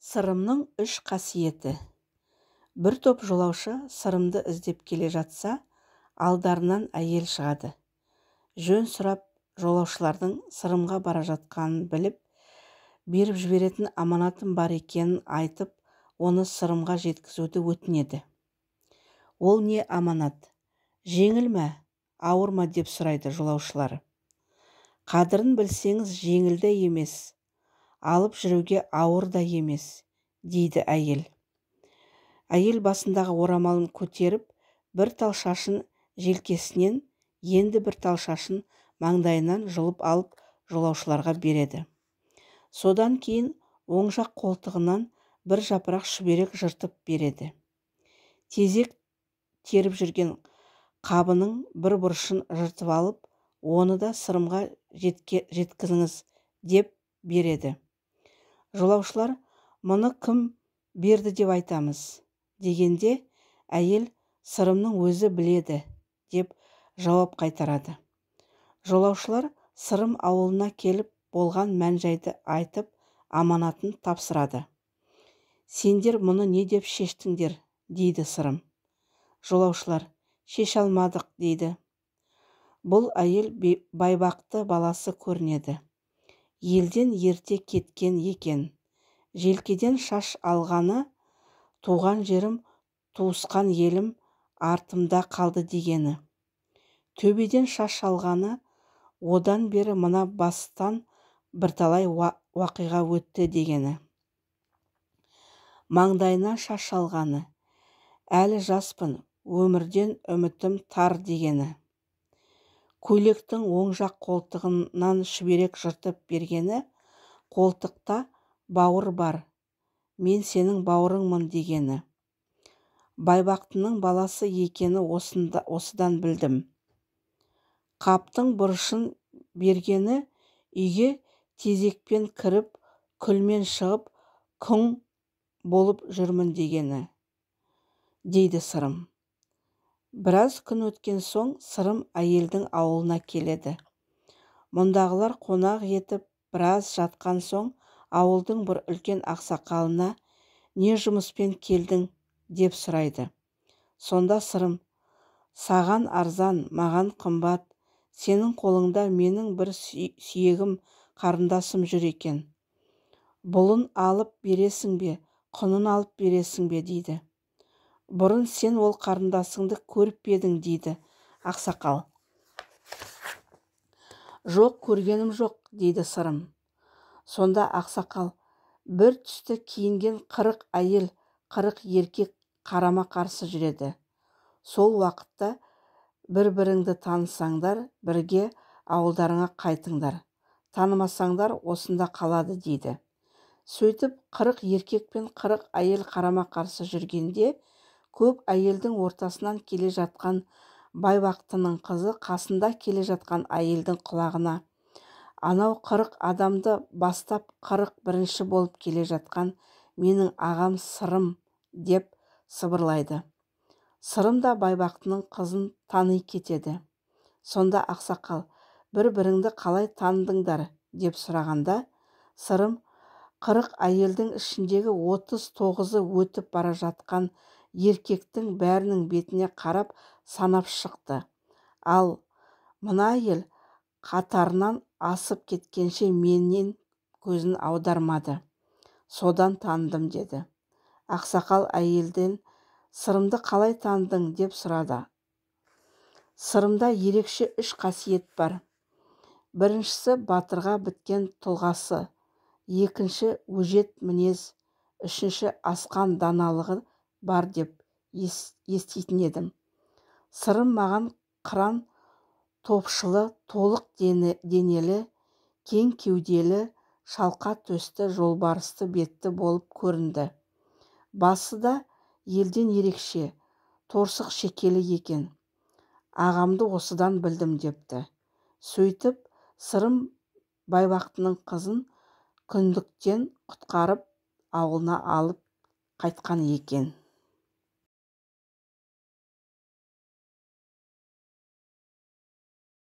Сырымның үш қасиеті. Бір топ жолаушы сырымды іздеп келе жатса, алдарынан әйел шығады. Жөн сұрап, жолаушылардың сырымға бара жатқанын біліп, беріп жіберетін аманатым бар екенін айтып, оны сырымға жеткізуді өтінеді. Ол не аманат? Жеңіл ме, ауыр ма деп сұрайды жолаушылар. Қадірін білсеңіз, жеңіл де емес, алып жүруге ауыр да емес, дейді әйел. Әйел басындағы орамалын көтеріп, бір тал шашын желкесінен, енді бір тал шашын маңдайынан жұлып алып жолаушыларға береді. Содан кейін оң жақ қолтығынан бір жапырақ шүберек жыртып береді. Тезек теріп жүрген қабының бір бұрышын жыртып алып, оны да сырымға жеткізіңіз деп береді. Жолаушылар, мұны кім берді деп айтамыз дегенде, әйел сырымның өзі біледі деп жауап қайтарады. Жолаушылар сырым ауылына келіп болған мән-жайды айтып, аманатын тапсырады. Сендер мұны не деп шештіңдер, дейді сырым. Жолаушылар, шеше алмадық, дейді. Бұл әйел байбақты баласы көрінеді. Елден ерте кеткен екен. Желкеден шаш алғаны, туған жерім, туысқан елім артымда қалды дегені. Төбеден шаш алғаны, одан бері мына бастан бірталай уақиға өтті дегені. Маңдайына шаш алғаны, әлі жаспын, өмірден үмітім тар дегені. Көйлектің оң жақ қолтығынан шүберек жыртып бергені, қолтықта бауыр бар, мен сенің бауырыңмын дегені. Байбақтының баласы екені осыдан білдім. Қаптың бұрышын бергені, үйге тезекпен кіріп, күлмен шығып, күң болып жүрмін дегені, дейді сырым. Біраз күн өткен соң сырым әйелдің ауылына келеді. Мұндағылар қонақ етіп біраз жатқан соң, ауылдың бір үлкен ақсақалына не жұмыспен келдің деп сұрайды. Сонда сырым, саған арзан, маған қымбат, сенің қолыңда менің бір сүйегім, қарындасым жүр екен. Бұлын алып бересің бе, құнын алып бересің бе, дейді. Бұрын сен ол қарындасыңды көріп пе едің, дейді ақсақал. Жоқ, көргенім жоқ, дейді сырым. Сонда ақсақал, бір түсті киінген 40 әйел, 40 еркек қарама-қарсы жүреді. Сол уақытта бір-біріңді танысаңдар, бірге ауылдарыңа қайтыңдар. Танымасаңдар, осында қалады, дейді. Сөйтіп 40 еркек пен 40 әйел қарама-қарсы жүргенде, көп әйелдің ортасынан келе жатқан байбақтының қызы қасында келе жатқан әйелдің құлағына, анау 40 адамды бастап 41-ші болып келе жатқан менің ағам Сырым деп сыбырлайды. Сырым да байбақтының қызын тани кетеді. Сонда ақсақал, бір-біріңді қалай таныдыңдар деп сұрағанда, Сырым 40 әйелдің ішіндегі 39-ы өтіп бара жатқан еркектің бәрінің бетіне қарап санап шықты. Ал мына әйел қатарынан асып кеткенше менен көзін аудармады. Содан таныдым, деді. Ақсақал әйелден, сырымды қалай таныдың деп сұрады. Сырымда ерекше 3 қасиет бар. Біріншісі батырға біткен тұлғасы, екінші өжет мінез, үшінші асқан даналығы бар деп еститін едім. Сырым маған қыран топшылы, толық денелі, кең кеуделі, шалқа төсті, жолбарысты бетті болып көрінді. Басы да елден ерекше, торсық шекелі екен. Ағамды осыдан білдім, депті. Сөйтіп, сырым байбақтының қызын күндіктен құтқарып ауылына алып қайтқан екен.